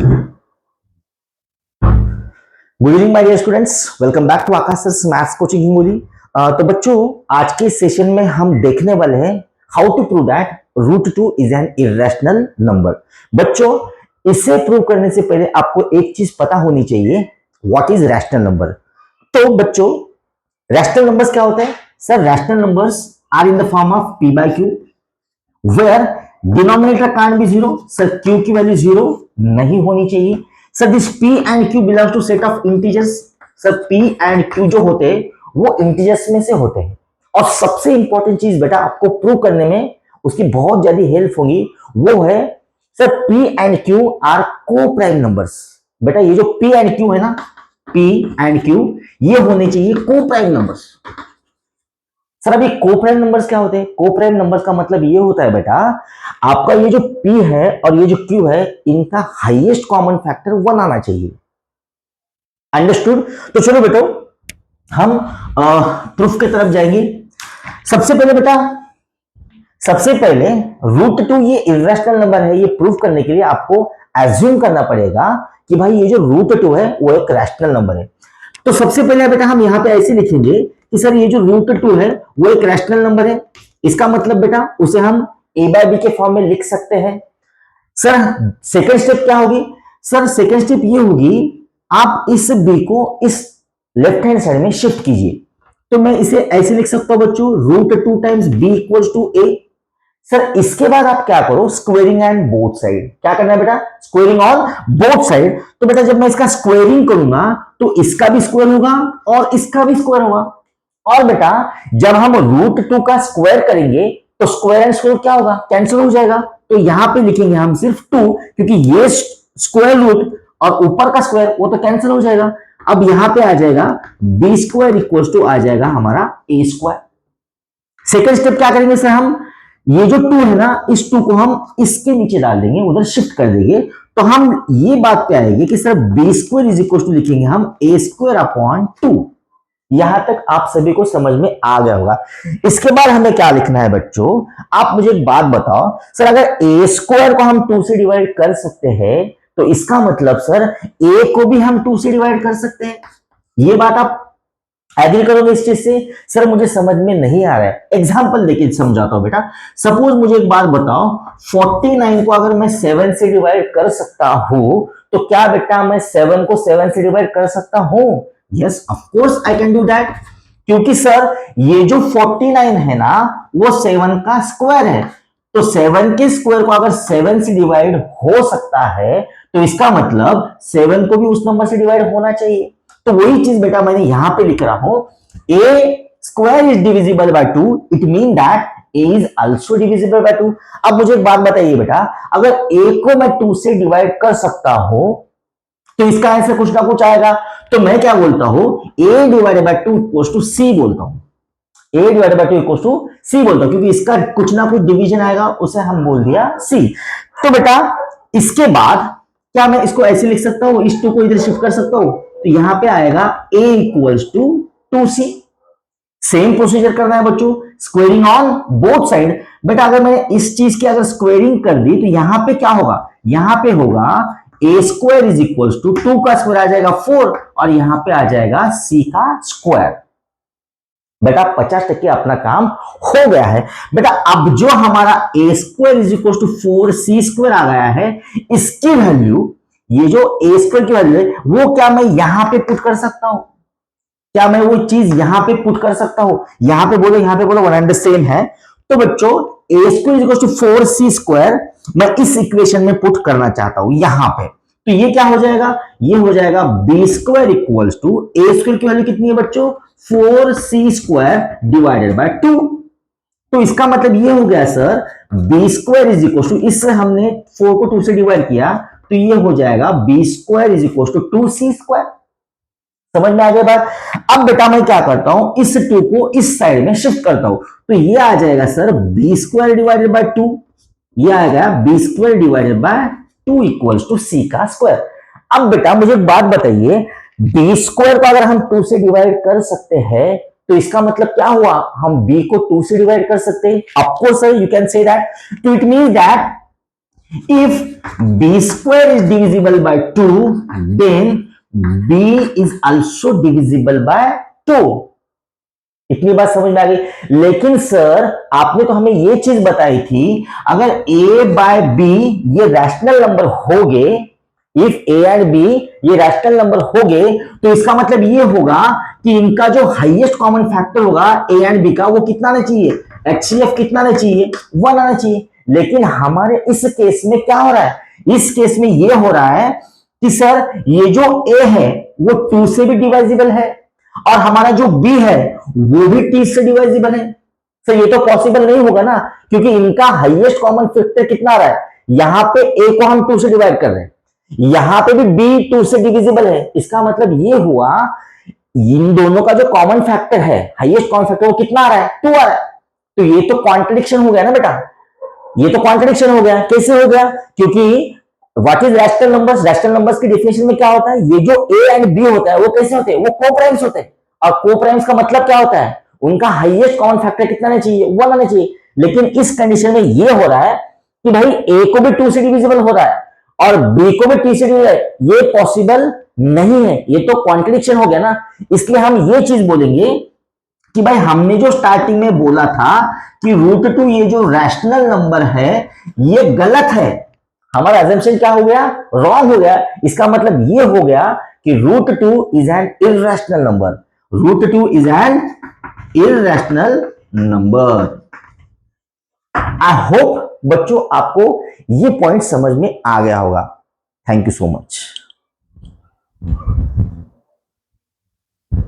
Good evening my dear students, welcome back to Aakash sir maths coaching Hingoli. तो बच्चों, आज के सेशन में हम देखने वाले हैं how to prove that root two is an irrational number. बच्चों, इसे प्रूव करने से पहले आपको एक चीज पता होनी चाहिए, व्हाट इज रैशनल नंबर। तो बच्चों, रैशनल नंबर्स क्या होते हैं? Sir, rational numbers are in the form of p by q where denominator can't be zero. Sir, q की वैल्यू जीरो नहीं होनी चाहिए। Sir, this p and q belongs to set of integers. Sir, p and q जो होते हैं वो integers में से होते हैं। और सबसे इंपॉर्टेंट चीज बेटा आपको प्रूव करने में उसकी बहुत ज्यादा हेल्प होगी, वो है sir p and q are coprime numbers. बेटा ये जो p एंड q है ना, p एंड q ये होने चाहिए को प्राइम नंबर्स। सर, अभी को प्राइम नंबर्स क्या होते हैं? को प्राइम नंबर्स का मतलब ये होता है बेटा, आपका ये जो p है और ये जो q है, इनका हाईएस्ट कॉमन फैक्टर 1 आना चाहिए। अंडरस्टूड? तो चलो बेटो, हम प्रूफ की तरफ जाएंगे। सबसे पहले बेटा, सबसे पहले रूट टू ये इरेशनल नंबर है, ये प्रूफ करने के लिए आपको एज्यूम करना पड़ेगा कि भाई ये जो रूट टू है वो एक रैशनल नंबर है। तो सबसे पहले बेटा हम यहां पे ऐसे लिखेंगे कि सर ये जो रूट टू है वो एक रैशनल नंबर है। इसका मतलब बेटा उसे हम a बाय बी के फॉर्म में लिख सकते हैं। सर, सेकेंड स्टेप क्या होगी? सर, सेकेंड स्टेप ये होगी, आप इस b को इस लेफ्ट हैंड साइड में शिफ्ट कीजिए। तो मैं इसे ऐसे लिख सकता हूं बच्चों, root two times b equals to a। Sir, इसके बाद आप क्या करो, स्क्वेयरिंग एंड बोथ साइड। क्या करना है बेटा? Squaring on both side. तो बेटा जब मैं इसका स्क्वेयरिंग करूंगा तो इसका भी स्क्वायर होगा और इसका भी स्क्वायर होगा। और बेटा जब हम रूट टू का स्क्वायर करेंगे तो स्क्वायर एंड स्क्वायर क्या होगा? कैंसिल हो जाएगा। तो यहां पे लिखेंगे हम सिर्फ 2, क्योंकि ये स्क्वायर रूट और ऊपर का स्क्वायर वो तो कैंसिल हो जाएगा। अब यहां पे आ जाएगा बी स्क्वायर इक्वल टू आ जाएगा हमारा ए स्क्वायर। सेकेंड स्टेप क्या करेंगे सर, हम ये जो 2 है ना, इस 2 को हम इसके नीचे डाल देंगे, उधर शिफ्ट कर देंगे। तो हम ये बात पे आएंगे कि sir b square is equal to लिखेंगे हम ए स्क्वायर अपॉन 2। यहां तक आप सभी को समझ में आ गया होगा। इसके बाद हमें क्या लिखना है बच्चों? आप मुझे एक बात बताओ, सर अगर ए स्क्वायर को हम 2 से डिवाइड कर सकते हैं तो इसका मतलब सर ए को भी हम 2 से डिवाइड कर सकते हैं। ये बात आप एग्री करोगे इस चीज से? सर मुझे समझ में नहीं आ रहा है, एग्जांपल लेके समझाता हूं बेटा। सपोज मुझे एक बात बताओ, 49 को अगर मैं 7 से डिवाइड कर सकता हूं तो क्या बेटा मैं 7 को 7 से डिवाइड कर सकता हूं? Yes, of course I can do that, क्योंकि सर ये जो 49 है ना वो 7 का स्क्वायर है। तो 7 के स्क्वायर को अगर 7 से डिवाइड हो सकता है तो इसका मतलब 7 को भी उस नंबर से डिवाइड होना चाहिए। तो वही चीज बेटा मैंने यहां पे लिख रहा हूं, a square is divisible by 2, it mean that a is also divisible by 2। अब मुझे एक बात बताइए बेटा, अगर ए को मैं 2 से डिवाइड कर सकता हूं तो इसका आंसर कुछ ना कुछ आएगा। तो मैं क्या बोलता हूं, a divided by 2 equals to c बोलता हूं। a divided by 2 equals to c बोलता हूं, क्योंकि इसका कुछ ना कुछ डिवीजन आएगा, उसे हम बोल दिया c। तो बेटा इसके बाद क्या मैं इसको ऐसे लिख सकता हूं, इस 2 को इधर शिफ्ट कर सकता हूं, तो यहां पे आएगा a equals to 2c। Same procedure करना है बच्चों, स्क्वेयरिंग ऑन बोथ साइड। बेटा अगर मैंने इस चीज की अगर स्क्वेयरिंग कर दी तो यहां पे क्या होगा? यहां पे होगा ए स्क्वायर इज इक्वल टू 2 का स्क्वायर आ जाएगा 4 और यहां पे आ जाएगा c का स्क्वायर। बेटा 50% अपना काम हो गया है। बेटा अब जो हमारा a square is equal to 4c square आ गया है, इसकी वैल्यू, ये जो ए स्क्वायर की वैल्यू है वो क्या मैं यहां पे पुट कर सकता हूं? क्या मैं वो चीज यहां पे पुट कर सकता हूं? यहां पे बोलो वन एंड सेम है। तो बच्चों a square is equal to 4c square मैं इस इक्वेशन में पुट करना चाहता हूं यहां पे। तो ये क्या हो जाएगा? ये हो जाएगा b square equals to a square की वैल्यू कितनी है बच्चों? 4c square divided by 2। तो इसका मतलब ये हो गया sir, b square is equal to, इससे हमने 4 को 2 से डिवाइड किया तो ये हो जाएगा b square is equal to 2c square. समझ में आ गया बात? अब बेटा मैं क्या करता हूं, इस 2 को इस साइड में शिफ्ट करता हूं, तो ये आ जाएगा sir b square divided by 2। ये आ गया b square divided by 2 equals to c का स्क्वायर। अब बेटा मुझे एक बात बताइए, बी स्क्वायर को अगर हम 2 से डिवाइड कर सकते हैं तो इसका मतलब क्या हुआ? हम b को 2 से डिवाइड कर सकते हैं। Of course sir you can say that. तो it means that If b square is divisible by 2, then b is also divisible by 2. इतनी बात समझ में आ गई। लेकिन सर आपने तो हमें ये चीज बताई थी, अगर a बाय b ये रैशनल नंबर हो गए, इफ a एंड b ये रैशनल नंबर हो गए, तो इसका मतलब ये होगा कि इनका जो हाईएस्ट कॉमन फैक्टर होगा a एंड b का, वो कितना आना चाहिए, HCF कितना आना चाहिए, 1 आना चाहिए। लेकिन हमारे इस केस में क्या हो रहा है, इस केस में ये हो रहा है कि सर ये जो a है वो 2 से भी डिवाइजिबल है और हमारा जो b है वो भी t से डिवाइजिबल है। सर ये तो पॉसिबल नहीं होगा ना, क्योंकि इनका हाईएस्ट कॉमन फैक्टर कितना आ रहा है, यहां पे a को हम 2 से डिवाइड कर रहे हैं, यहां पे भी b 2 से डिविजिबल है। इसका मतलब ये हुआ इन दोनों का जो कॉमन फैक्टर है, हाईएस्ट कॉमन फैक्टर, वो कितना आ रहा है, 2 आ रहा है। तो ये तो कॉन्ट्रडिक्शन हो गया ना बेटा, ये तो कॉन्ट्रडिक्शन हो गया। कैसे हो गया, क्योंकि what is rational numbers, rational numbers की डेफिनेशन में क्या होता है, ये जो a एंड b होता है वो कैसे होते हैं, वो कोप्राइम्स होते हैं। और कोप्राइम्स का मतलब क्या होता है, उनका हाईएस्ट कॉमन फैक्टर कितना आना चाहिए, 1 आना चाहिए। लेकिन इस कंडीशन में ये हो रहा है कि भाई a को भी 2 से डिविजिबल हो रहा है और b को भी t से डिविजिबल है, ये पॉसिबल नहीं है, ये तो कॉन्ट्रडिक्शन हो गया ना। इसलिए हम ये चीज बोलेंगे कि भाई हमने जो स्टार्टिंग में बोला था कि √2 ये जो रैशनल नंबर है ये गलत है, हमारा अजम्पशन क्या हो गया, रॉन्ग हो गया। इसका मतलब ये हो गया कि √2 is an irrational number, √2 is an irrational number. I hope बच्चों आपको ये पॉइंट समझ में आ गया होगा। Thank you so much.